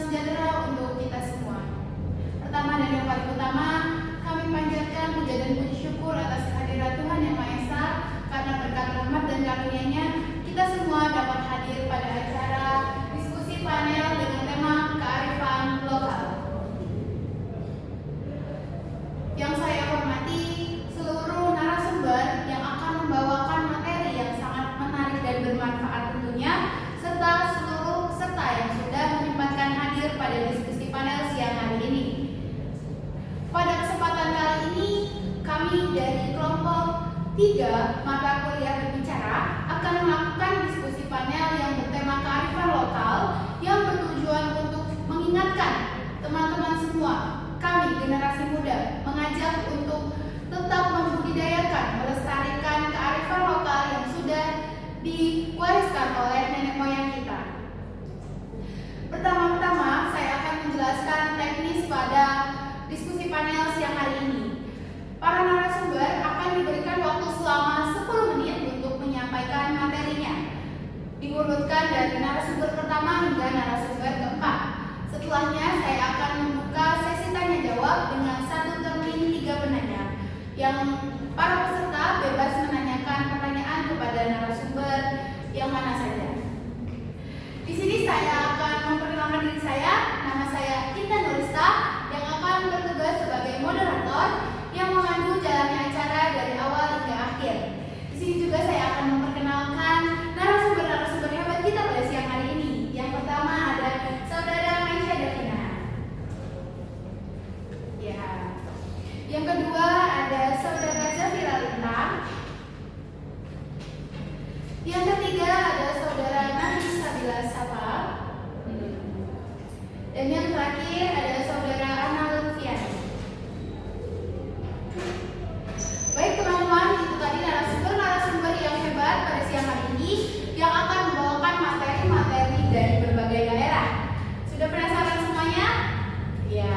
sejahtera untuk kita semua. Pertama dan yang paling utama, kami panjatkan puja dan puji syukur atas kehadiran Tuhan Yang Maha Esa, karena berkat rahmat dan karunia-Nya kita semua dapat hadir pada acara diskusi panel dengan tema kearifan lokal. Yang saya hormati seluruh narasumber yang akan membawakan materi yang sangat menarik dan bermanfaat tentunya, serta seluruh peserta yang sudah menyempatkan hadir pada diskusi panel siang hari ini. Pada kesempatan kali ini, kami dari kelompok 3 mata kuliah berbicara akan melakukan diskusi panel yang bertema kearifan lokal yang bertujuan untuk mengingatkan teman-teman semua, kami generasi muda, mengajak untuk tetap membudidayakan, melestarikan kearifan lokal yang sudah diwariskan oleh nenek moyang kita. Pertama-tama, saya akan menjelaskan teknis pada diskusi panel siang hari ini. Para narasumber akan diberikan waktu selama 10 menit untuk menyampaikan materinya, diurutkan dari narasumber pertama hingga narasumber keempat. Setelahnya, saya akan membuka sesi tanya jawab dengan 1 termin 3 penanya, yang para peserta bebas menanyakan pertanyaan kepada narasumber yang mana saja. Di sini saya akan memperkenalkan diri saya. Nama saya Intan Nurista yang akan bertugas sebagai moderator yang memandu jalannya acara dari awal hingga akhir. Di sini juga saya akan memperkenalkan narasumber-narasumber hebat kita pada siang hari ini. Yang pertama ada Saudara Maisha Davina. Ya. Yang kedua ada Saudara Zafira Lintang. Yang ketiga ada Saudara Nafis Sabila Safal. Dan yang terakhir ada Saudara Ana Lutfiani. Baik teman-teman, itu tadi narasumber-narasumber yang hebat pada siang hari ini yang akan membawakan materi-materi dari berbagai daerah. Sudah penasaran semuanya? Ya.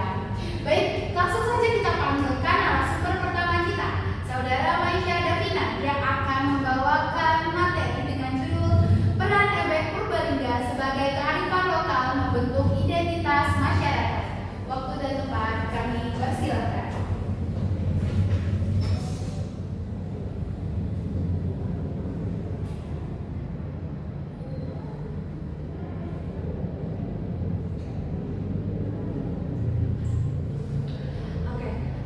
Baik, langsung saja kita panggilkan narasumber pertama kita, Saudara Maisha Davina, yang akan membawakan materi dengan judul Peran Ebek Purbalingga sebagai kearifan lokal membentuk identitas masyarakat. Waktu dan tempat kami persilakan.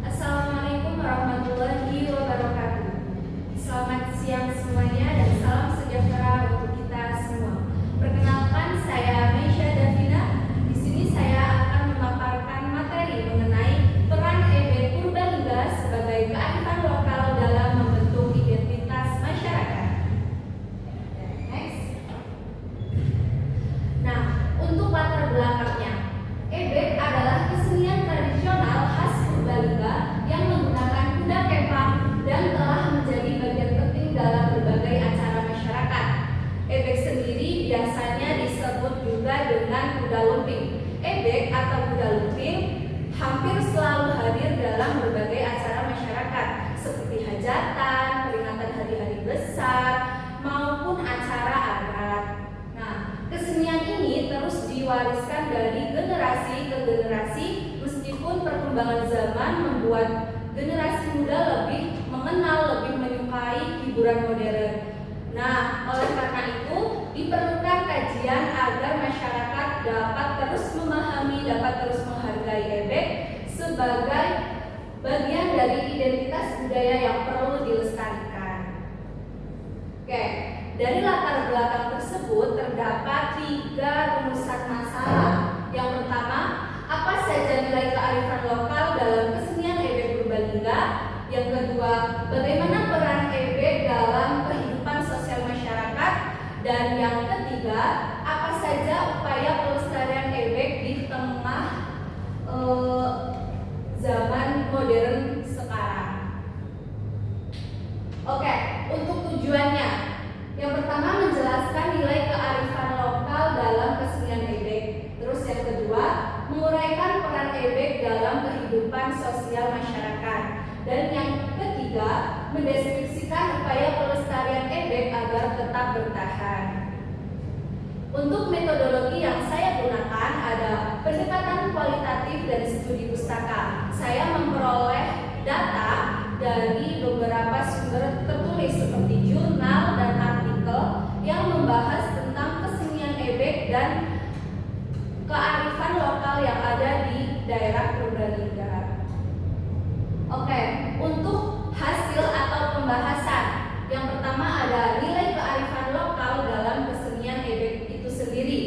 Assalamualaikum warahmatullahi wabarakatuh. Selamat siang semuanya dan salam sejahtera untuk kita semua. Perkenalkan, saya Maisha Davina. Di sini saya akan memaparkan materi mengenai peran Ebek Purbalingga sebagai kearifan lokal dalam membentuk identitas masyarakat. Next. Nah, untuk latar belakangnya, ebek adalah kesenian tradisional khas Purbalingga yang menggunakan kuda kepang dan telah menjadi bagian penting dalam berbagai acara masyarakat. Ebek sendiri biasanya disebut juga dengan kuda lumping. Ebek atau kuda lumping hampir selalu hadir dalam berbagai acara masyarakat seperti hajatan, peringatan hari-hari besar, maupun acara adat. Nah, kesenian ini terus diwariskan dari generasi ke generasi meskipun perkembangan zaman membuat generasi muda lebih mengenal, lebih menyukai hiburan modern. Nah, oleh karena itu diperlukan kajian agar masyarakat dapat terus memahami, dapat terus menghargai ebek sebagai bagian dari identitas budaya yang perlu dilestarikan. Oke, dari latar belakang tersebut terdapat 3 rumusan masalah. Yang pertama, apa saja nilai kearifan lokal dalam kesenian ebek Purbalingga? Yang kedua, bagaimana peran ebek dalam kehidupan sosial masyarakat? Dan yang ketiga, apa saja upaya pelestarian ebek di tengah zaman modern sekarang? Oke, untuk tujuannya, yang pertama menjelaskan nilai kearifan lokal dalam kesenian ebek. Terus yang kedua, menguraikan peran ebek dalam kehidupan sosial masyarakat. Dan yang ketiga, mendeskripsikan upaya pelestarian ebek agar tetap bertahan. Untuk metodologi yang saya gunakan ada pendekatan kualitatif dari studi pustaka. Saya memperoleh data dari beberapa sumber tertulis seperti jurnal dan artikel yang membahas tentang kesenian ebek dan kearifan lokal yang ada di daerah Purbalingga. Oke, untuk hasil atau pembahasan, yang pertama ada nilai kearifan lokal dalam kesenian ebek itu sendiri.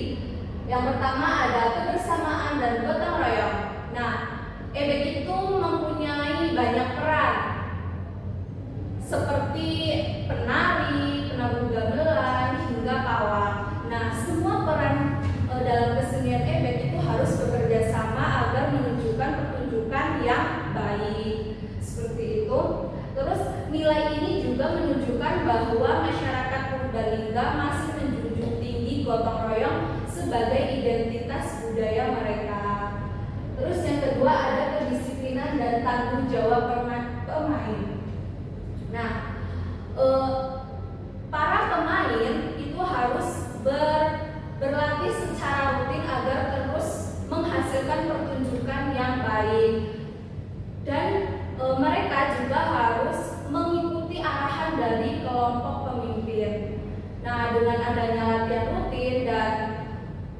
Yang pertama ada kebersamaan dan gotong royong. Nah, ebek itu mempunyai banyak peran seperti penari, penabuh gamelan, hingga pawang. Nah, semua peran dalam kesenian ebek itu harus bekerja sama agar menunjukkan pertunjukan yang baik. Seperti itu. Terus nilai ini juga menunjukkan bahwa masyarakat Purbalingga masih menjunjung tinggi gotong royong sebagai identitas budaya mereka. Terus yang kedua ada kedisiplinan dan tanggung jawab pemain. Nah, para pemain itu harus berlatih secara rutin agar terus menghasilkan pertunjukan yang baik, dan mereka juga harus mengikuti arahan dari kelompok pemimpin. Nah, dengan adanya latihan rutin dan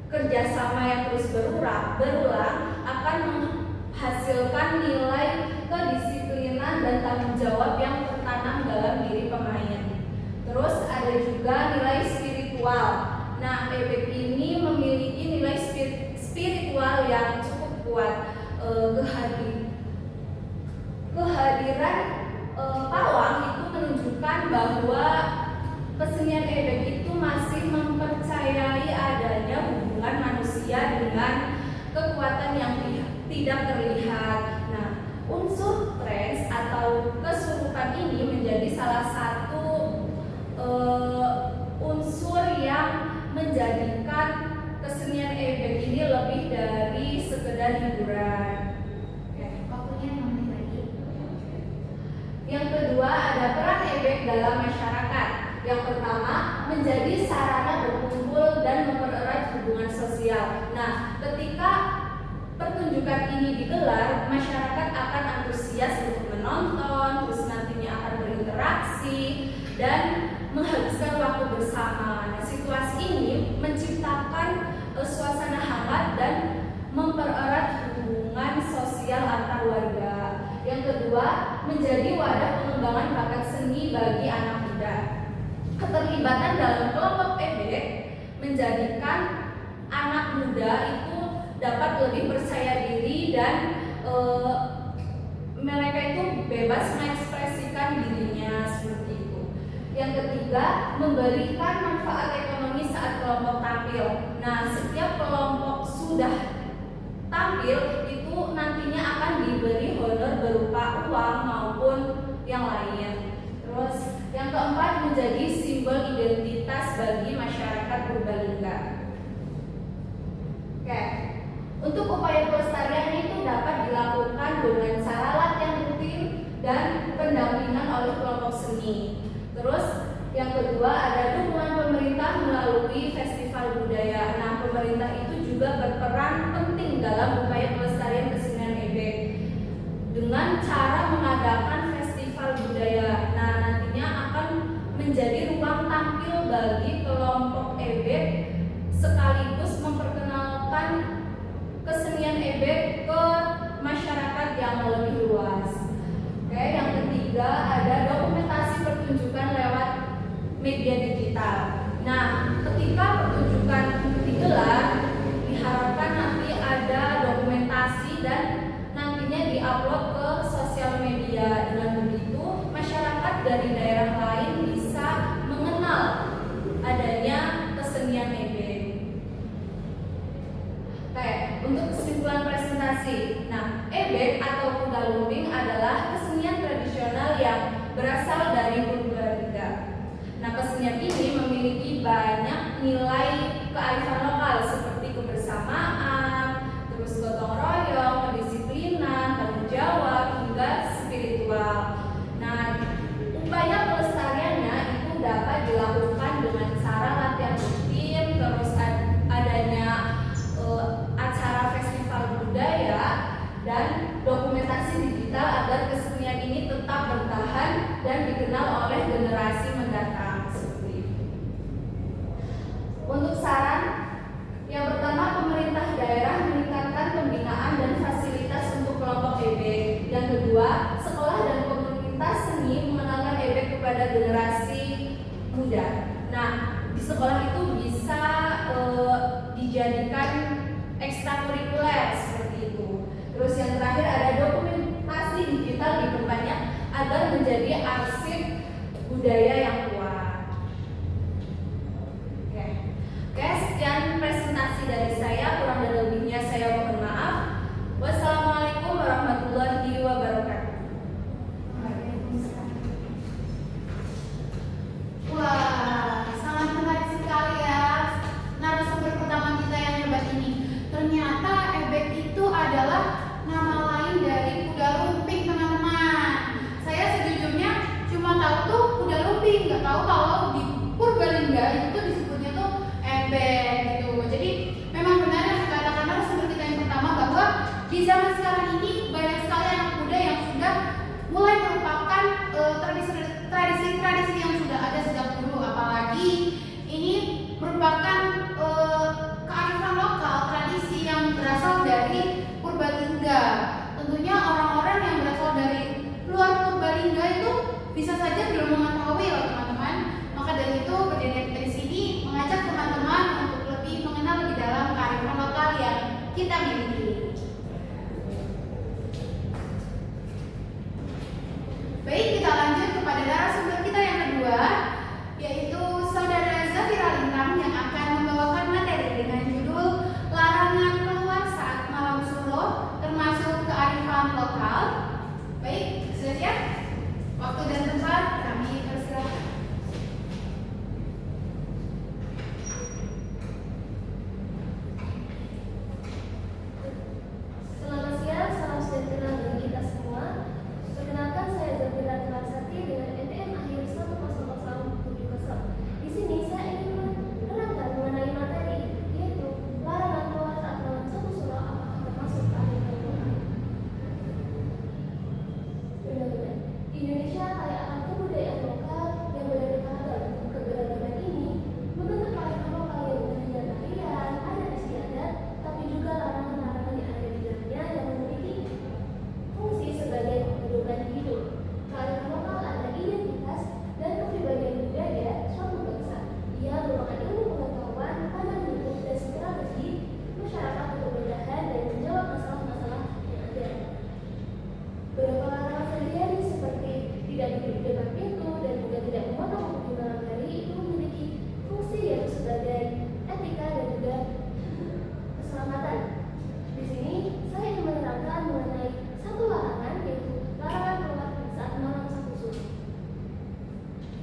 kerjasama yang terus berulang akan menghasilkan nilai kedisiplinan dan tanggung jawab yang tertanam dalam diri pemain. Terus ada juga nilai spiritual. Nah, ebek ini memiliki nilai spiritual yang cukup kuat. Kehadiran pawang itu menunjukkan bahwa kesenian ebek itu masih mempercayai adanya hubungan manusia dengan kekuatan yang tidak terlihat. Nah, unsur trance atau kesurupan ini menjadi salah satu unsur yang menjadikan kesenian ebek ini lebih dari sekedar hiburan. Waktunya 5 menit lagi. Yang kedua ada peran ebek dalam masyarakat. Yang pertama menjadi sarana berkumpul dan mempererat hubungan sosial. Nah, ketika pertunjukan ini digelar, masyarakat akan antusias untuk menonton, terus nantinya akan berinteraksi dan menghabiskan waktu bersama. Nah, situasi ini menciptakan suasana hangat dan mempererat hubungan sosial antar warga. Yang kedua, menjadi wadah pengembangan bakat seni bagi anak muda. Keterlibatan dalam kelompok ebek menjadikan anak muda itu dapat lebih percaya diri dan mereka itu bebas mengekspresikan dirinya seperti itu. Yang ketiga, memberikan manfaat ekonomi saat kelompok tampil. Nah, setiap kelompok sudah tampil itu nantinya akan diberi honor berupa uang maupun yang lain. Terus yang keempat, menjadi simbol identitas bagi masyarakat Purbalingga. Oke. Untuk upaya pelestarian itu dapat dilakukan dengan cara latihan rutin dan pendampingan oleh kelompok seni. Terus yang kedua ada dukungan pemerintah melalui festival budaya. Nah, pemerintah itu juga berperan penting dalam upaya pelestarian kesenian ebek dengan cara mengadakan festival budaya. Nah, nantinya akan menjadi ruang tampil bagi kelompok ebek sekaligus memperkenalkan kesenian ebek ke masyarakat yang lebih luas. Oke, yang ketiga ada dokumentasi pertunjukan lewat media digital. Nah, ketika pertunjukan digelar, diharapkan nanti ada dokumentasi dan nantinya diupload ke sosial media. Dengan begitu, masyarakat dari daerah lain bisa mengenal adanya kesenian ebek. Oke, untuk kesimpulan presentasi. Nah, ebek atau kuda lumping adalah kesenian tradisional yang berasal dari Purbalingga. Nah, kesenian ini memiliki banyak nilai kearifan lokal seperti kebersamaan, terus gotong royong, kedisiplinan, tanggung jawab, hingga spiritual. Nah, upaya pelestariannya itu dapat dilakukan dengan cara latihan rutin, terus dan dikenal oleh generasi mendatang seperti itu. Untuk saran, yang pertama, pemerintah daerah meningkatkan pembinaan dan fasilitas untuk kelompok ebek. Yang kedua, sekolah dan komunitas seni mengenalkan ebek kepada generasi muda. Nah, di sekolah itu bisa dijadikan ekstrakurikuler seperti itu. Terus yang terakhir ada dokumentasi digital diperbanyak agar menjadi arsip budaya yang kuat. Oke, sekian presentasi dari saya. Kurang dan lebihnya saya mohon maaf. Wassalamualaikum warahmatullahi wabarakatuh. Wah, sangat menarik sekali ya narasumber pertama kita yang hebat ini. Ternyata ebek itu adalah nama lain dari kuda lumping, teman-teman. Saya sejujurnya cuma tahu tuh kuda lumping, nggak tahu kalau di Purbalingga itu disebutnya tuh ebek gitu. Jadi memang benar yang dikatakan narasumber kita yang pertama bahwa di zaman sekarang ini banyak sekali anak muda yang sudah mulai melupakan tradisi-tradisi yang sudah ada sejak dulu, apalagi ini merupakan kearifan lokal, tradisi yang berasal dari Purbalingga. Tentunya orang-orang yang berasal dari luar Purbalingga itu bisa saja belum mengetahui loh teman-teman. Maka dari itu berdiri kita di sini mengajak teman-teman untuk lebih mengenal lebih dalam kearifan lokal yang kita miliki. Baik, kita lanjut kepada narasumber kita yang kedua, yaitu Saudara Zafira Lintang yang akan membawakan materi dengan judul Larangan Keluar Saat Malam Suro Termasuk Kearifan Lokal. Baik, sudah siap? Waktu dan tempat kami persilakan. Selamat siang, salam sejahtera bagi kita semua. Perkenalkan, saya Zafira Lintang dengan NPM akhir 10070. Di sini saya ingin menerangkan mengenai materi, yaitu larangan keluar saat malam satu suro apakah termasuk kearifan lokal. Benar-benar, Indonesia kaya akan kebudayaan lokal yang beraneka ragam. Keberagaman ini membentuk kearifan lokal yang bukan hanya tarian, adat istiadat, tapi juga larangan-larangan yang ada di dalamnya yang memiliki fungsi sebagai pedoman hidup. Kearifan lokal adalah identitas dan kepribadian budaya suatu bangsa. Ia merupakan ilmu pengetahuan, pandangan hidup, dan strategi masyarakat untuk bertahan dan menjawab masalah-masalah yang ada. Beberapa larangan sehari-hari seperti tidak duduk di depan pintu dan juga tidak memotong rambut di malam hari itu memiliki fungsi yang sebagai etika dan juga keselamatan. Di sini saya ingin menerangkan mengenai satu larangan, yaitu larangan keluar saat malam satu suro.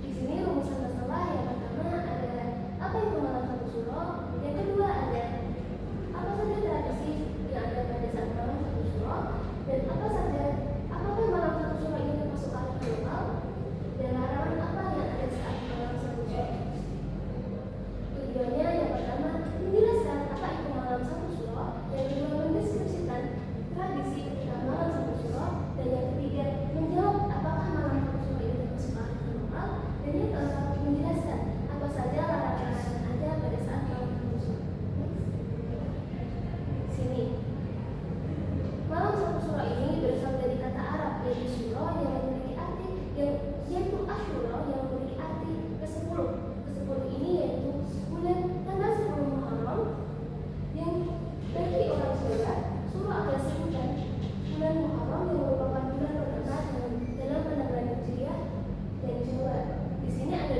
Di sini rumusan masalah yang pertama adalah apa itu malam satu suro, yang kedua ada apa saja tradisi yang ada pada saat malam satu suro, dan apakah malam satu suro ini termasuk kearifan lokal, dan larangan apa yang ada saat malam satu suro. Tujuannya yang pertama menjelaskan apa itu malam satu suro, yang kedua mendeskripsikan tradisi ketika malam satu suro, dan yang ketiga menjawab apakah malam satu suro ini termasuk kearifan lokal, dan yang keempat menjelaskan apa saja larangan-larangan ada pada saat malam satu suro. Sini. Malam satu suro ini berasal dari kata Arab yaitu suro yang memiliki arti yaitu Asyura yang memiliki arti ke-10. Ke-10 ini yaitu bulan tanggal 10 Muharram yang bagi orang Jawa suro adalah sebutan bulan Muharram yang merupakan bulan pertama dalam penanggalan Hijriah dan Jawa. Di sini ada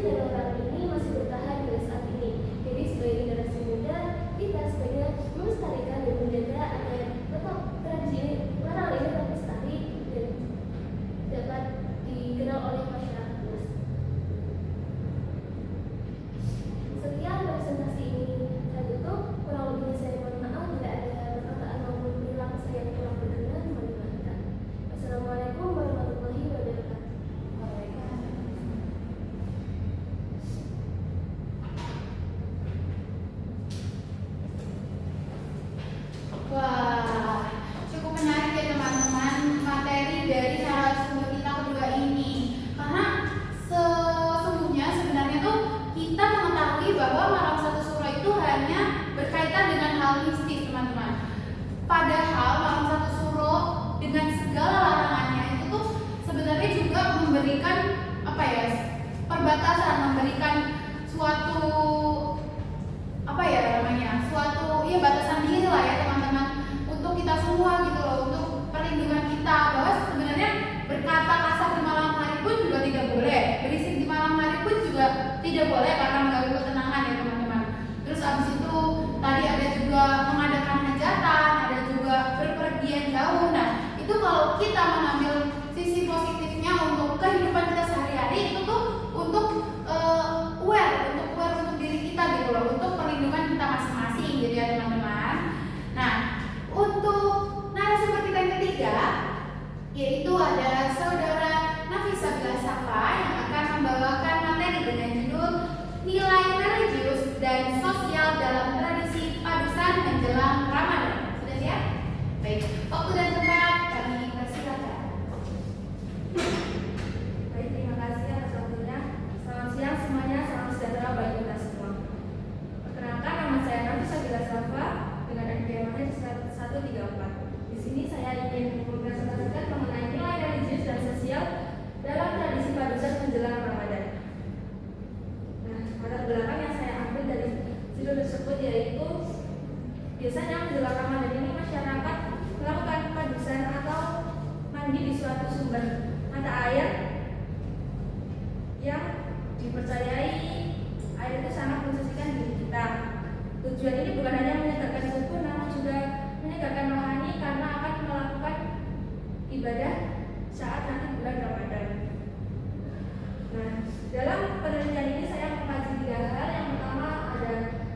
dan orang ini masih bertahan hingga saat ini. Jadi sebagai generasi muda, kita sebaiknya melestarikan dan menjaga agar tetap tradisi ini, orang ini tetap lestari dan dapat dikenal oleh masyarakat luas. Sekian presentasi ini saya tutup. Kurang lebihnya saya mohon maaf bila ada perkataan maupun perilaku saya yang kurang berkenan, mohon dimaafkan. Assalamualaikum warahmatullahi wabarakatuh. Wah, cukup menarik ya teman-teman materi dari narasumber kita kedua ini. Karena sesungguhnya sebenarnya tuh kita mengetahui bahwa malam satu suro itu hanya berkaitan dengan hal mistis teman-teman. Padahal malam satu suro dengan segala larangannya itu tuh sebenarnya juga memberikan perbatasan, memberikan suatu suatu batasan diri lah ya teman-teman untuk kita semua gitu loh, untuk perlindungan kita, bahwa sebenarnya berkata kasar di malam hari pun juga tidak boleh, berisik di malam hari pun juga tidak boleh karena mengganggu ketenangan ya teman-teman. Terus abis itu tadi ada juga mengadakan hajatan, ada juga berpergian jauh. Nah itu kalau kita mengambil sisi positifnya untuk kehidupan kita sehari-hari itu tuh untuk aware untuk diri kita gitu loh, untuk perlindungan kita masing-masing gitu ya teman-teman. Nah untuk narasumber kita yang ketiga yaitu ada saudara Nafisa Bila Safa yang akan membawakan materi dengan judul Nilai Religius dan Sosial dalam Tradisi Padusan Menjelang Ramadan. Sudah siap? Baik, waktu dan tempat kami persilakan. Baik, terima kasih atas waktunya. Selamat siang semuanya, salam sejahtera bagi kita semua. Perkenalkan, nama saya Nafisa Bila Safa dengan NPM 134. Di sini saya ingin mempresentasikan mengenai nilai religius dan sosial dalam tradisi padusan menjelang Ramadan. Nah, latar belakang yang saya ambil dari judul tersebut yaitu biasanya menjelang Ramadan ini masyarakat melakukan padusan atau mandi di suatu sumber mata air yang dipercayai air itu sangat mensucikan diri kita. Tujuan ini bukan hanya menyegarkan tubuh, namun juga menyegarkan rohani karena akan melakukan ibadah saat nanti bulan Ramadan. Nah, dalam penelitian ini saya mengkaji 3 hal. Yang pertama ada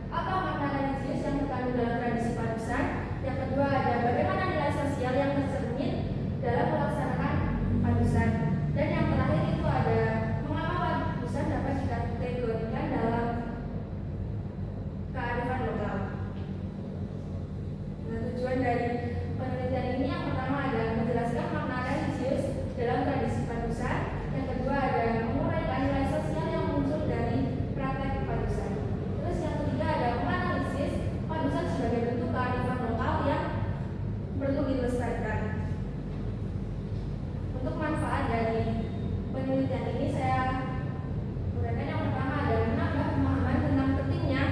apa makna religius yang terkandung dalam tradisi padusan. Yang kedua ada bagaimana nilai sosial yang tercermin dalam pelaksanaan padusan. Dan yang terakhir itu ada mengapa padusan dapat dikategorikan dalam kearifan lokal. Nah, tujuan dari penelitian ini yang pertama ada menjelaskan makna religius dalam tradisi padusan. Yang kedua ada menguraikan nilai sosial yang muncul dari praktek padusan. Terus yang ketiga ada menganalisis padusan sebagai bentuk kearifan lokal yang perlu dilestarikan. Untuk manfaat dari penelitian ini saya uraikan. Yang pertama ada menambah pemahaman tentang pentingnya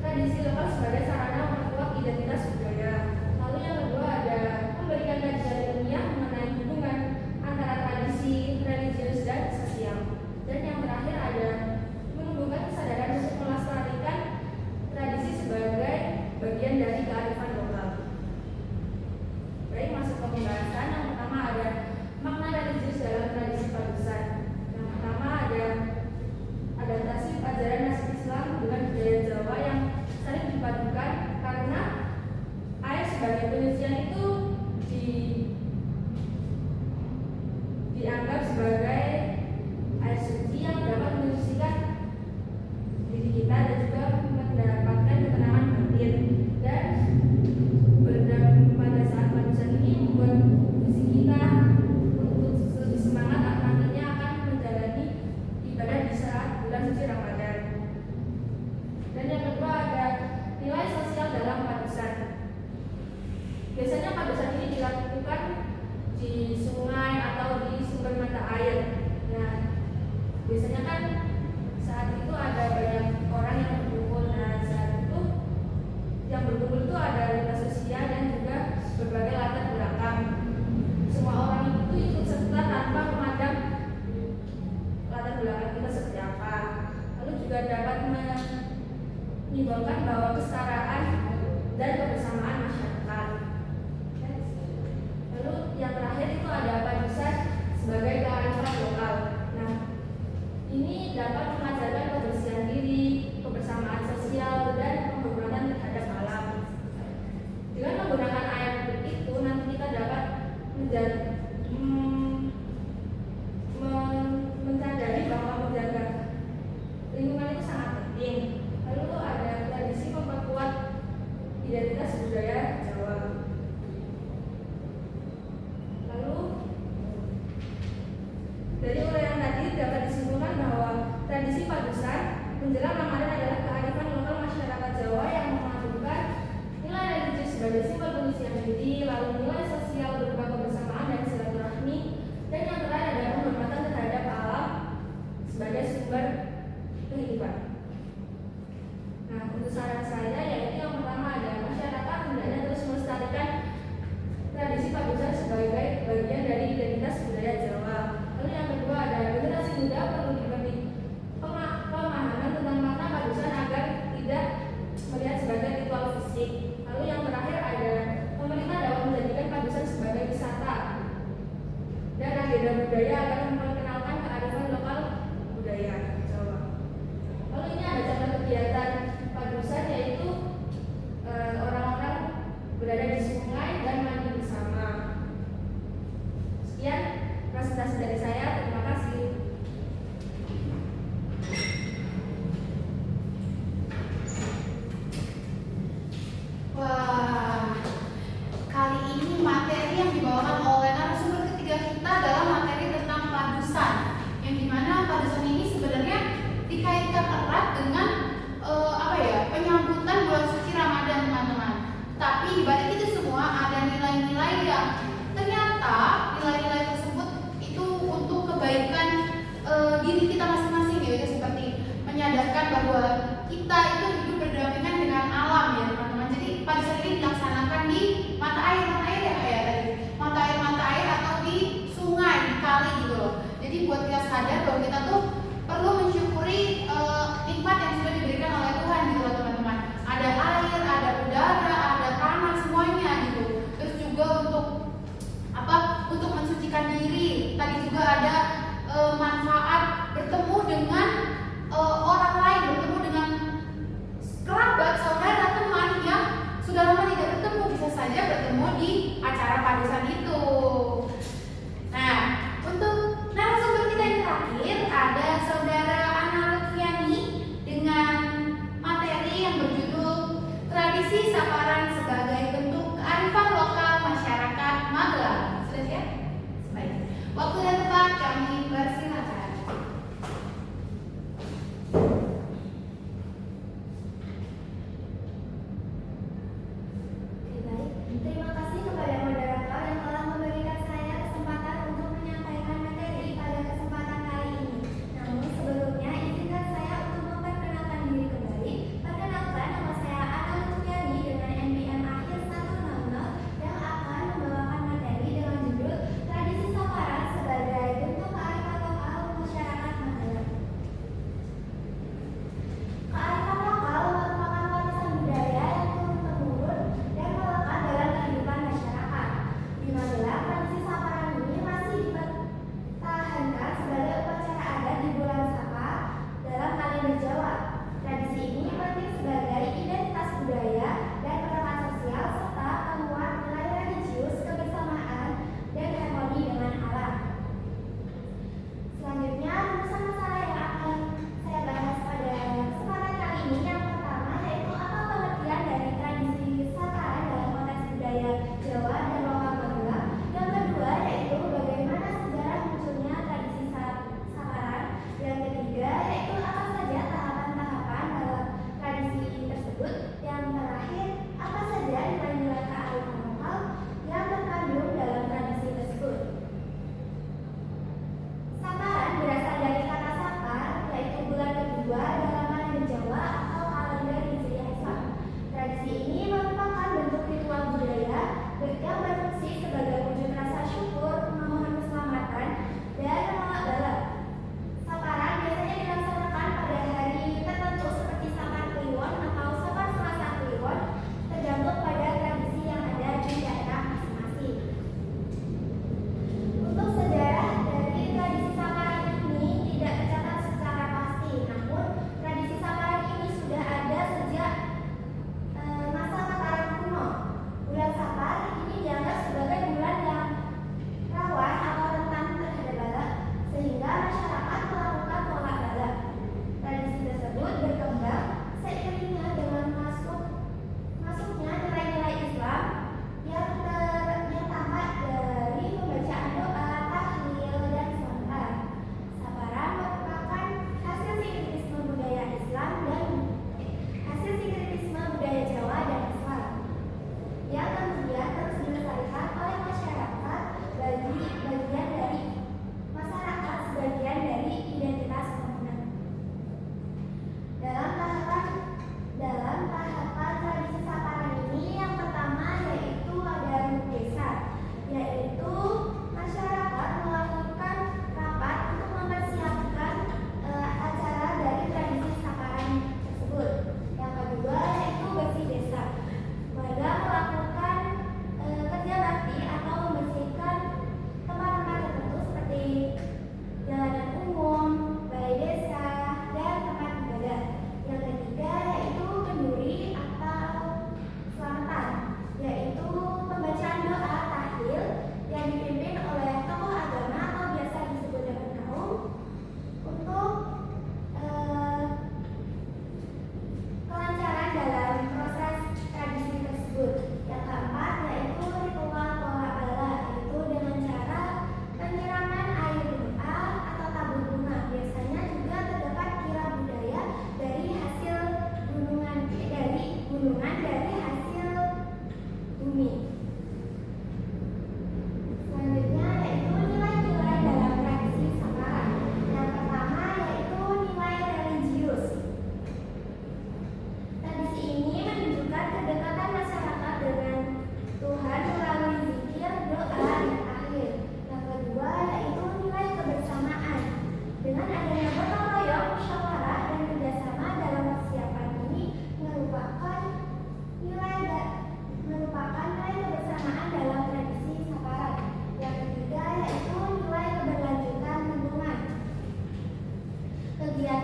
tradisi lokal sebagai sarana memperkuat identitas budaya. Lalu yang kedua ada memberikan kajian ilmiah mengenai hubungan antara tradisi, religius, dan sosial. Dan yang terakhir ada menumbuhkan kesadaran untuk melestarikan tradisi sebagai bagian dari kearifan lokal. Baik, masuk ke pembahasan. Yang pertama ada makna religius dalam tradisi padusan. Yang pertama ada adaptasi ajaran nasib Islam dengan budaya Jawa yang saling dipadukan karena air sebagai penyucian itu dianggap sebagai air suci yang dapat menyucikan diri kita dan juga mendapatkan ketenangan batin. Dan pada saat padusan ini membuat fisik kita untuk lebih semangat nantinya akan menjalani ibadah di saat bulan suci Ramadan. Dan yang kedua ada nilai sosial dalam padusan. Biasanya padusan ini dilakukan di sungai atau di sumber mata air. Nah, biasanya kan saat itu ada banyak orang yang berkumpul. Nah, saat itu yang berkumpul itu ada lintas usia dan juga berbagai latar belakang. Semua orang itu ikut serta tanpa memandang latar belakang kita seperti apa. menyimbolkan bahwa kesetaraan dan kebersamaan masyarakat. Lalu yang terakhir itu ada padusan sebagai kearifan lokal. Nah, ini dapat mengajarkan kebersihan diri, kebersamaan sosial, dan penghormatan terhadap alam. Dengan menggunakan air itu nanti kita dapat menyadari bahwa menjaga lingkungan itu sangat penting. Lalu ada tradisi memperkuat identitas budaya Jawa. Lalu dari uraian tadi dapat disimpulkan bahwa tradisi padusan menjelang Ramadan adalah kearifan lokal masyarakat Jawa yang memadukan nilai religius sebagai simbol pengisian diri, lalu nilai sosial berupa kebersamaan dan silaturahmi, dan yang terakhir adalah penghormatan terhadap alam sebagai sumber kehidupan. Nah, untuk saran saya yaitu yang pertama ada masyarakat hendaknya terus melestarikan tradisi padusan sebagai bagian dari identitas budaya Jawa. Lalu yang kedua ada generasi muda perlu diberi pemahaman tentang makna padusan agar tidak melihat sebagai ritual fisik. Lalu yang terakhir ada pemerintah dapat menjadikan padusan sebagai wisata dan agenda budaya agar memperkenalkan kearifan lokal budaya Jawa. Lalu ini ada contoh kegiatan padusan yaitu orang-orang berada di sungai dan mandi bersama. Sekian presentasi dari saya, terima kasih. Wah, kali ini materi yang dibawakan oleh narasumber ketiga kita adalah materi tentang padusan, yang dimana padusan ini sebenarnya dikaitkan erat dengan penyambutan bulan suci Ramadan, teman-teman. Tapi di balik itu semua ada nilai-nilai yang ternyata nilai-nilai tersebut itu untuk kebaikan diri kita masing-masing, yaitu seperti menyadarkan bahwa kita itu hidup berdampingan dengan alam, ya teman-teman. Jadi padusan ini dilaksanakan di mata air ya kayak tadi, mata air atau di sungai, di kali gitu loh. Jadi buat kita sadar bahwa kita tuh perlu mensyukuri nikmat yang sudah diberikan oleh Tuhan gitu loh, teman-teman. Ada air, ada udara, ada tanah, semuanya gitu. Terus juga untuk mensucikan diri. Tadi juga ada manfaat bertemu dengan orang lain, bertemu dengan kerabat, saudara, teman yang sudah lama tidak bertemu, bisa saja bertemu di acara padusan itu. Nah, untuk narasumber kita yang terakhir ada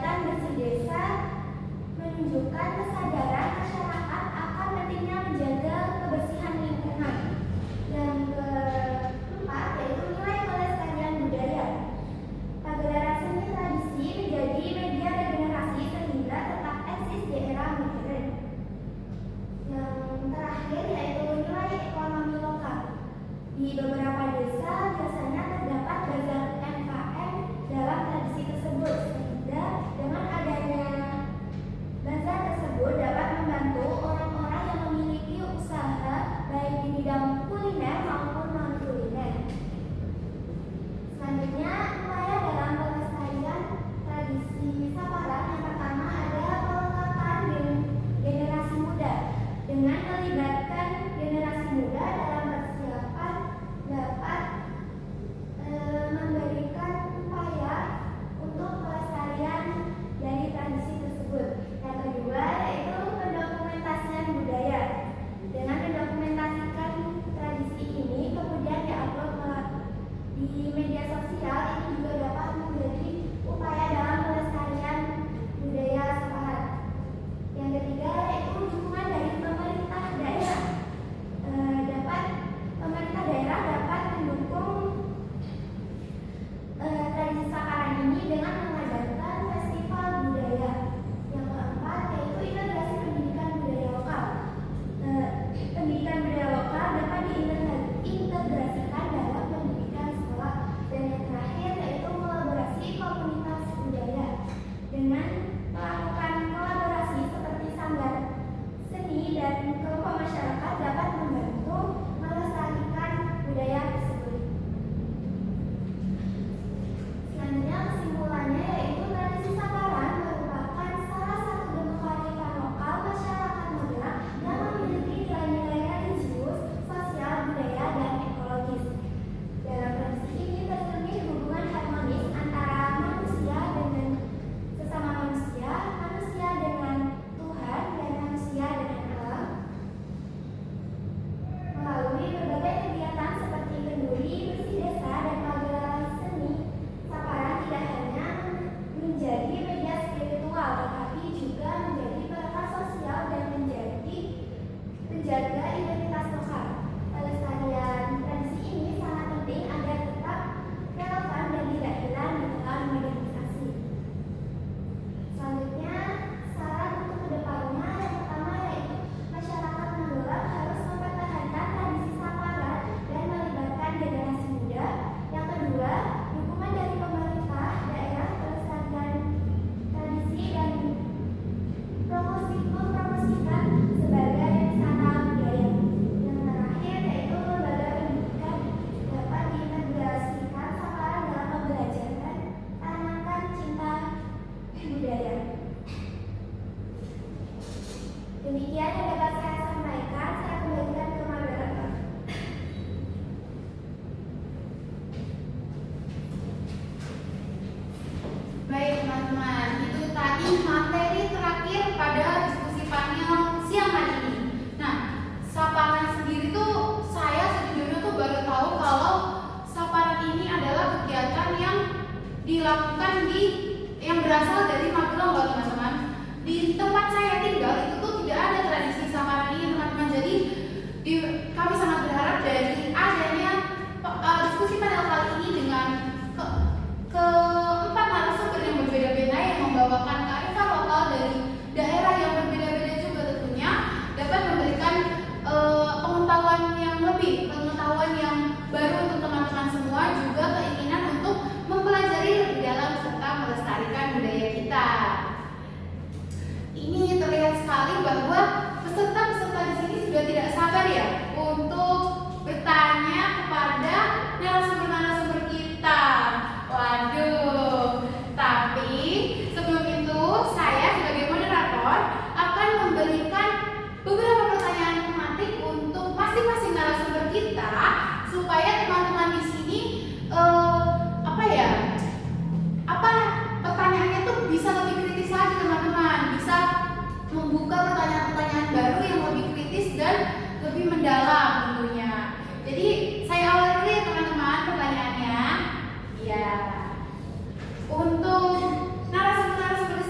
kegiatan bersih desa menunjukkan kesadaran masyarakat akan pentingnya menjaga kebersihan lingkungan. Yang keempat yaitu nilai pelestarian budaya. Pagelaran seni tradisi menjadi media regenerasi sehingga tetap eksis di era modern. Yang terakhir yaitu nilai ekonomi lokal. Di beberapa desa biasanya terdapat bazar UMKM dalam tradisi tersebut, sehingga dengan adanya bazar tersebut dapat membantu orang-orang yang memiliki usaha baik di bidang kuliner maupun non-kuliner. Selanjutnya, upaya dalam pelestarian tradisi Saparan yang pertama adalah pelengkapan generasi muda. Dengan melibatkan generasi muda dalam persiapan dapat memberikan upaya untuk pelestarian dari tradisi tersebut. Yang kedua yaitu pendokumentasian budaya. Dengan mendokumentasikan tradisi ini kemudian diupload di media sosial, ini juga dapat menjadi upaya dalam pelestarian budaya Saparan. Yang ketiga yaitu dukungan dari pemerintah daerah. Pemerintah daerah dapat mendukung tradisi Saparan ini dengan mengadakan festival budaya. Yang keempat yaitu integrasi pendidikan budaya lokal. Pendidikan budaya lokal dapat diintegrasikan dalam pendidikan sekolah. Dan yang terakhir yaitu kolaborasi komunitas budaya. Dengan melakukan kolaborasi seperti sanggar seni dan kelompok masyarakat dapat membantu melestarikan budaya tersebut. Selanjutnya kesimpulannya yaitu tradisi Saparan merupakan salah satu bentuk kearifan lokal masyarakat Magelang yang memiliki nilai-nilai religius, sosial, budaya, dan ekologis. Dalam tradisi ini tercermin hubungan harmonis antara manusia dengan sesama manusia, manusia dengan Tuhan, dan manusia dengan alam. Melalui berbagai kegiatan seperti kenduri, bersih desa, dan pagelaran seni, Saparan tidak hanya menjadi media spiritual, tetapi juga menjadi perekat sosial dan menjadi penjaga identitas lokal. Pelestarian tradisi ini sangat penting agar tetap relevan dan tidak hilang di tengah modernisasi. Selanjutnya, saran untuk kedepannya yang pertama yaitu masyarakat Magelang harus mempertahankan tradisi Saparan dan melibatkan generasi muda. Yang kedua, dukungan dari pemerintah daerah pelestarian tradisi dan mempromosikan sebagai wisata budaya. Yang terakhir yaitu lembaga pendidikan dapat diintegrasikan Saparan dalam pembelajaran tanamkan cinta budaya. Demikian yang dapat saya sampaikan. Saya kembalikan ke moderator. Baik teman-teman, itu tadi materi terakhir pada diskusi panel siang hari ini. Nah, Saparan sendiri tuh saya sejujurnya tuh baru tahu kalau Saparan ini adalah kegiatan yang dilakukan yang berasal dari Magelang loh teman-teman. Di tempat saya tinggal itu tuh tidak ada tradisi Saparan ini teman-teman. Jadi kami sangat berharap dari adanya diskusi panel kali ini dengan keempat narasumber yang berbeda-beda yang membawakan kearifan lokal dari daerah yang berbeda-beda juga tentunya dapat memberikan pengetahuan yang lebih, pengetahuan yang baru untuk teman-teman semua, juga keinginan untuk mempelajari lebih dalam serta melestarikan budaya kita. Ini terlihat sekali bahwa peserta-peserta di sini sudah tidak sabar ya untuk bertanya kepada narasumber-narasumber kita. Waduh, tapi sebelum itu saya sebagai moderator akan memberikan beberapa pertanyaan tematik untuk masing-masing narasumber kita supaya teman-teman di sini pertanyaannya tuh bisa lebih kritis lagi teman-teman, bisa membuka pertanyaan-pertanyaan baru yang lebih kritis dan lebih mendalam tentunya. Jadi saya awali dulu ya teman-teman pertanyaannya. Ya, untuk narasumber-narasumber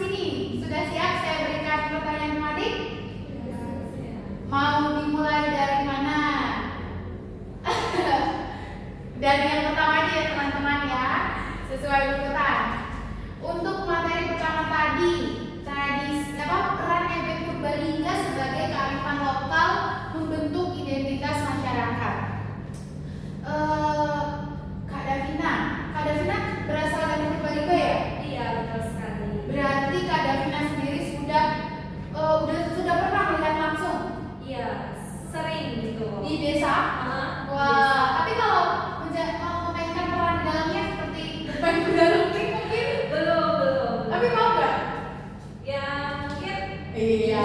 Iya. Bisa.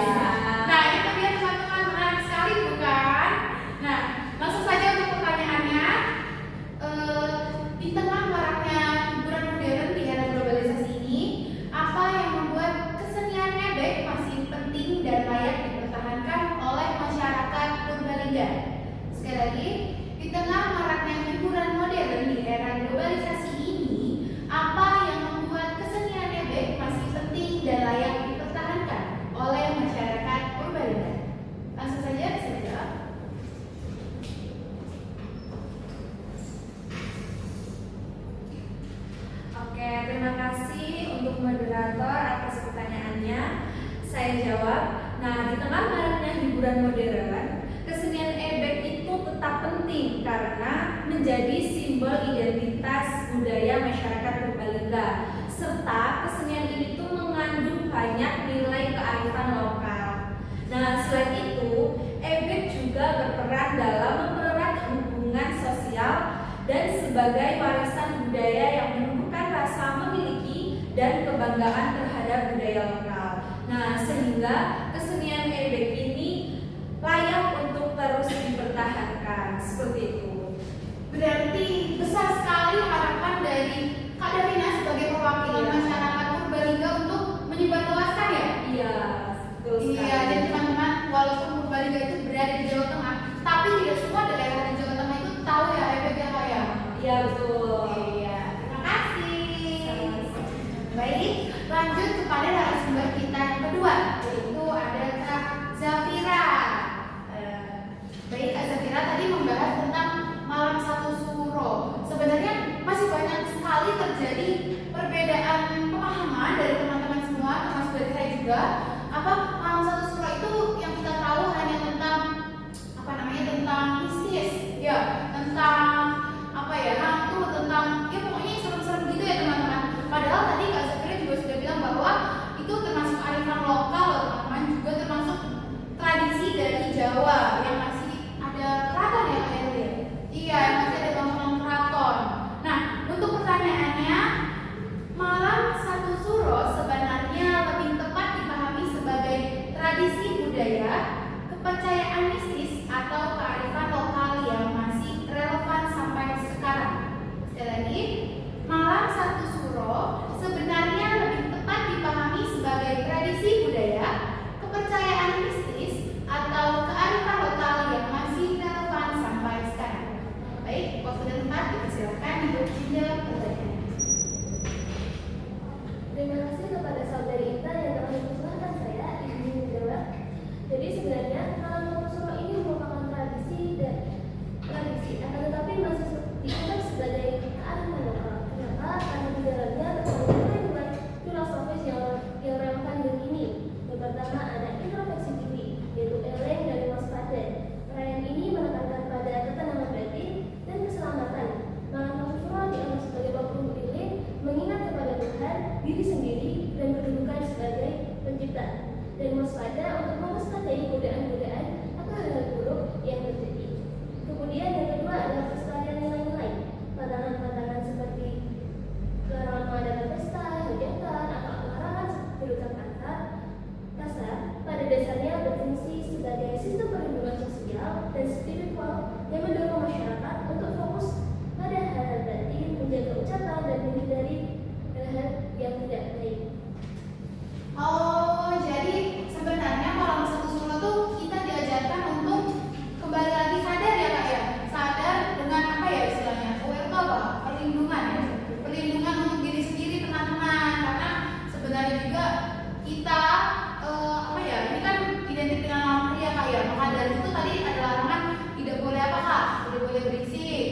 Nah, itu dia teman-teman, menarik sekali bukan? Nah, langsung saja untuk pertanyaannya. Di tengah maraknya hiburan modern di era globalisasi ini, apa yang membuat kesenian ebek masih penting dan layak dipertahankan oleh masyarakat Purbalingga? Sekali lagi, di tengah maraknya hiburan modern di era globalisasi ini, apa yang membuat kesenian ebek masih penting dan layak dipertahankan oleh masyarakat Purbalingga? Langsung saja saya jawab. Oke, terima kasih untuk moderator atas pertanyaannya. Saya jawab. Nah, di tengah maraknya hiburan modern, kesenian ebek itu tetap penting karena menjadi simbol identitas budaya masyarakat Purbalingga, serta kesenian ini tuh mengandung banyak nilai kearifan lokal. Nah, selain itu, ebek juga berperan dalam mempererat hubungan sosial dan sebagai warisan budaya yang menumbuhkan rasa memiliki dan kebanggaan terhadap budaya lokal. Nah, sehingga kesenian ebek ini layak untuk terus dipertahankan seperti itu. Berarti besar sekali harapan dari Kak Davina sebagai perwakilan Iya. masyarakat Purbalingga untuk menyebarluaskan ya? Iya, betul sekali. Iya, jadi teman-teman, walaupun Purbalingga itu berada di Jawa Tengah, tapi tidak semua daerah di Jawa Tengah itu tahu ya ebek ya Kak ya? Iya, betul. Iya, terima kasih. Baik, lanjut kepada narasumber kita yang kedua, yaitu ada Kak Zafira. Baik, Kak Zafira tadi membahas tentang Malam Satu Suro. Sebenarnya masih banyak sekali terjadi perbedaan pemahaman dari teman-teman semua, termasuk dari saya juga. Apa Malam Satu Suro itu yang kita tahu hanya tentang tentang mistis, ya, tentang hantu, tentang ya pokoknya serem-serem gitu ya teman-teman. Padahal tadi Kak Zafira juga sudah bilang bahwa itu termasuk arifan lokal loh teman-teman, juga termasuk tradisi dari Jawa yang masih ada keraton ya Kak ya? Iya, masih ada bangunan keraton. Nah, untuk pertanyaannya, Malam Satu Suro sebenarnya lebih tepat dipahami sebagai tradisi budaya, kepercayaan mistis, atau kearifan lokal yang masih relevan sampai sekarang. Sekali lagi, Malam Satu Suro sebenarnya lebih tepat dipahami sebagai tradisi budaya, kepercayaan mistis, atau kearifan lokal yang masih relevan sampai sekarang. Baik, waktu dan tempat dipersilakan untuk menjawab pertanyaan. Terima kasih kepada saudari Intan yang telah mempersilahkan saya ingin menjawab. Jadi sebenarnya Malam Satu Suro ini merupakan tradisi, akan tetapi masih dianggap sebagai kearifan lokal. Kenapa? Karena di dalamnya terkandung nilai filosofis yang relevan dengan ini. Yang pertama ada introspeksi diri, yaitu eleng dari waspada. Perayaan ini menekankan pada ketenangan batin dan keselamatan. Malam Satu Suro dianggap sebagai waktu lilin, mengingat kepada Tuhan, diri sendiri, dan kedudukan sebagai pencipta, dan waspada untuk mewaspadai godaan-godaan atau hal-hal buruk yang terjadi. Kemudian yang kedua adalah pelestarian nilai-nilai. Pantangan-pantangan seperti larangan mengadakan pesta, hajatan, atau larangan berucap kasar pada dasarnya berfungsi sebagai sistem perlindungan sosial dan spiritual yang mendorong masyarakat untuk fokus pada hal-hal batin, menjaga ucapan, dan menghindari hal-hal yang tidak baik. Oh, jadi sebenarnya Malam Satu Suro tuh kita diajarkan untuk kembali lagi sadar ya Kak ya, sadar dengan apa ya istilahnya, aware itu apa? Perlindungan ya, perlindungan untuk diri sendiri teman-teman, karena sebenarnya juga kita ini kan identik dengan malam hari ya Kak ya, maka dari itu tadi ada larangan tidak boleh apa Kak, tidak boleh berisik,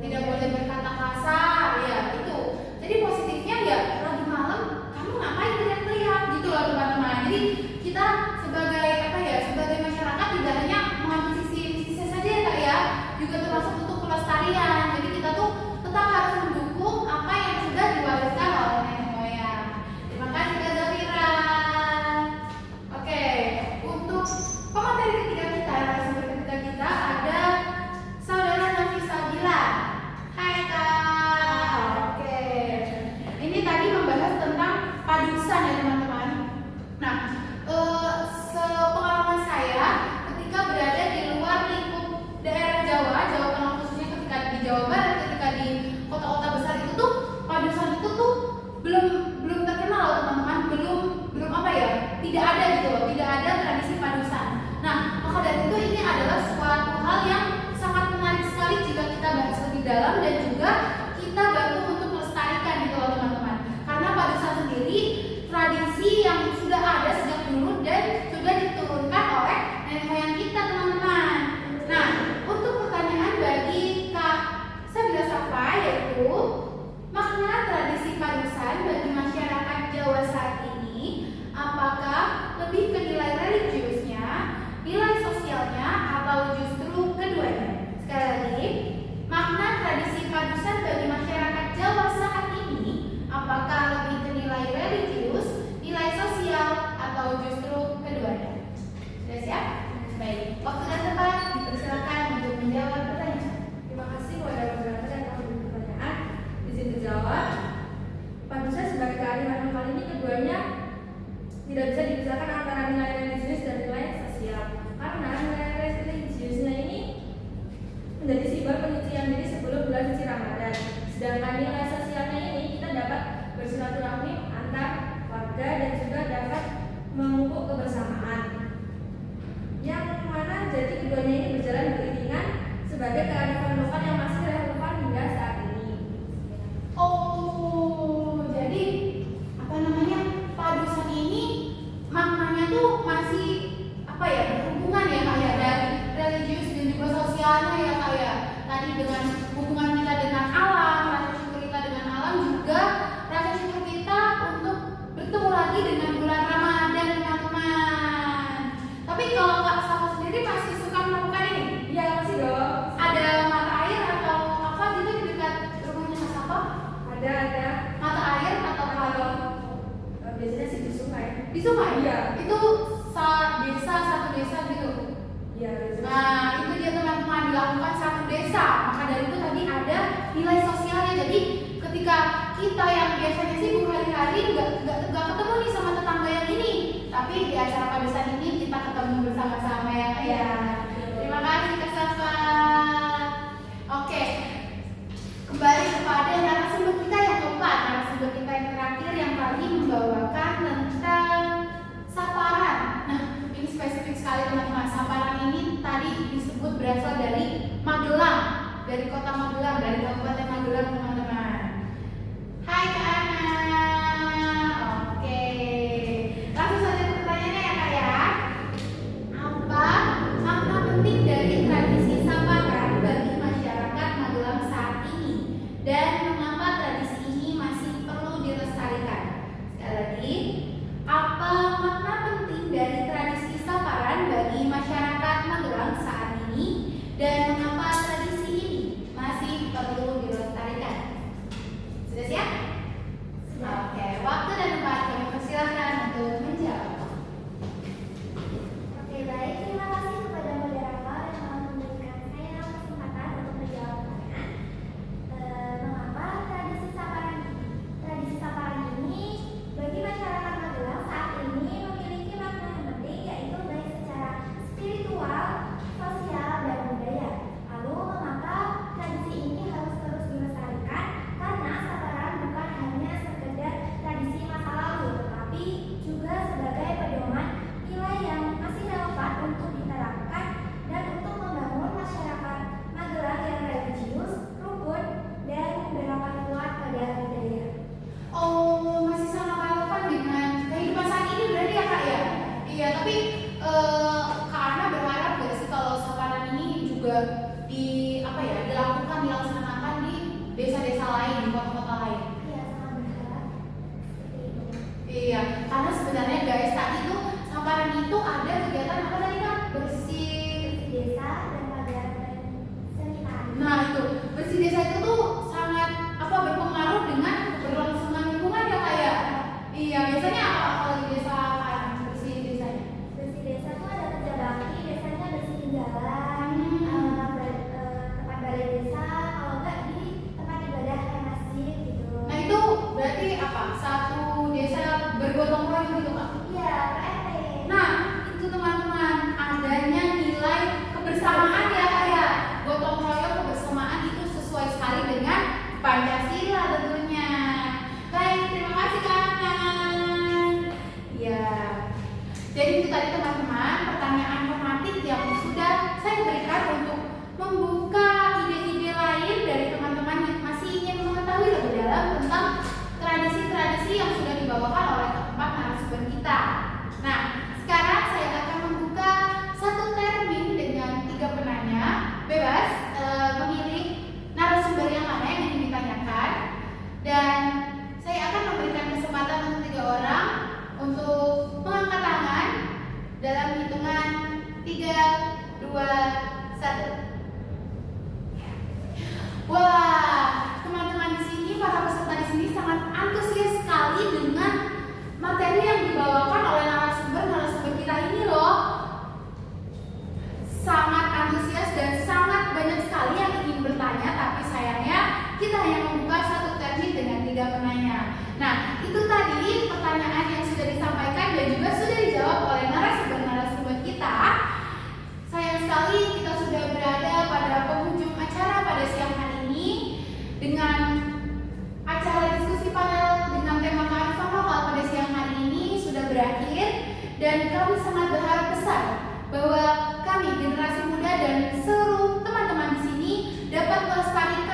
tidak boleh berkata kasar, ya itu. Jadi positifnya ya lagi malam kamu ngapain teriak-teriak gitu loh teman-teman. Jadi kita sebagai masyarakat tidak hanya mengambil sisi saja ya Kak ya, juga termasuk untuk pelestarian. Jadi kita tuh tetap harus mendukung apa yang sudah diwariskan oleh nenek moyang. Terima kasih Kak Zafira. Oke, untuk pemateri ketiga kita, narasumber ketiga kita ada Saudara Nafisa Bilar. Hai Kak. Oke. Ini tadi membahas tentang padusan ya teman-teman. Nah, tidak bisa dipisahkan antara nilai religius dan nilai sosial. Karena nilai religiusnya ini menjadi simbol penyucian diri sebelum bulan suci Ramadan. Sedangkan nilai sosialnya ini kita dapat bersilaturahmi antar warga dan juga dapat memupuk kebersamaan. Yang mana jadi keduanya ini berjalan beriringan sebagai kearifan lokal yang masih relevan hingga saat ini. Oh, jadi apa namanya, padusan ini maknanya tuh masih apa ya, berhubungan ya kayak dari religius dan juga sosialnya ya, kayak tadi dengan hubungan kita dengan alam, rasa syukur kita dengan alam, juga rasa syukur kita untuk bertemu lagi dengan bulan Ramadan, teman-teman. Tapi kalau Kak Safa sendiri masih suka melakukan ini? Iya, masih dong. Ada mata air atau apa gitu di dekat rumahnya Kak Safa? Ada. Mata air atau Kalau biasanya sih di sungai. di sungai? Iya. Itu satu desa gitu. Iya. Nah, itu dia teman-teman, dilakukan satu desa. Maka dari itu tadi ada nilai sosialnya. Jadi ketika kita yang biasanya sibuk hari-hari nggak ketemu nih sama tetangga yang ini, tapi di acara padusan ini kita ketemu bersama-sama ya Kak ya. Terima kasih Kak Safa. Oke, kembali kepada narasumber kita yang keempat, narasumber kita yang terakhir yang tadi membawakan tentang saparan. Nah, ini spesifik sekali teman-teman. Saparan ini tadi disebut berasal dari Magelang, dari kota Magelang, dari Kabupaten Magelang teman-teman. Hai Kak Ana. Oke, langsung saja ke pertanyaannya ya Kak ya. Apa makna penting dari tradisi saparan bagi masyarakat Magelang saat ini, dan mengapa tradisi ini masih perlu dilestarikan? Sekali lagi, apa makna penting dari tradisi saparan bagi masyarakat Magelang saat ini, dan mengapa tradisi ini masih perlu dilestarikan? Sudah siap? Oke, waktu dan tempat kami persilahkan untuk menjawab. Oke, baik. Terima kasih kepada moderator yang telah memberikan saya kesempatan untuk menjawab pertanyaan. Mengapa tradisi saparan ini? Tradisi saparan ini bagi masyarakat Magelang saat ini memiliki makna yang penting, yaitu baik secara spiritual, sosial, dan budaya. Lalu, mengapa tradisi ini harus terus dilestarikan? Karena saparan bukan hanya sekedar tradisi masa lalu, tetapi juga sebagai pedoman nilai yang masih relevan untuk diterapkan dan untuk membangun masyarakat Magelang yang religius, rukun, dan berakan kuat pada budaya. Oh, masih sangat relevan dengan kehidupan saat ini berarti ya Kak ya? Iya, tapi Kak Ana berharap gak sih kalau saparan ini juga dilaksanakan di desa-desa lain, di kota-kota lain? Iya, sangat berharap seperti itu. Iya, karena sebenarnya guys, tadi itu samparan itu ada kegiatan apa tadi Kak? Bersih desa dan pelajaran seni tari. Nah itu, bersih desa itu tuh sangat berpengaruh dengan keberlangsungan lingkungan ya Kak ya? Iya, biasanya apa kalau di desa Kak bersih desanya? Bersih desa tuh ada kerja bakti, biasanya bersihin jalan, tempat balai desa, kalau enggak di tempat ibadah kayak masjid gitu. Nah itu berarti apa? Satu desa bergotong royong gitu Kak? Iya, PRT. Nah itu teman-teman, adanya nilai kebersamaan ya Kak ya? Gotong royong kebersamaan itu sesuai sekali dengan Pancasila tentunya. dan juga sudah dijawab oleh narasumber-narasumber kita. Sayang sekali kita sudah berada pada penghujung acara pada siang hari ini dengan acara diskusi panel dengan tema kearifan lokal pada siang hari ini sudah berakhir, dan kami sangat berharap besar bahwa kami generasi muda dan seluruh teman-teman di sini dapat melestarikan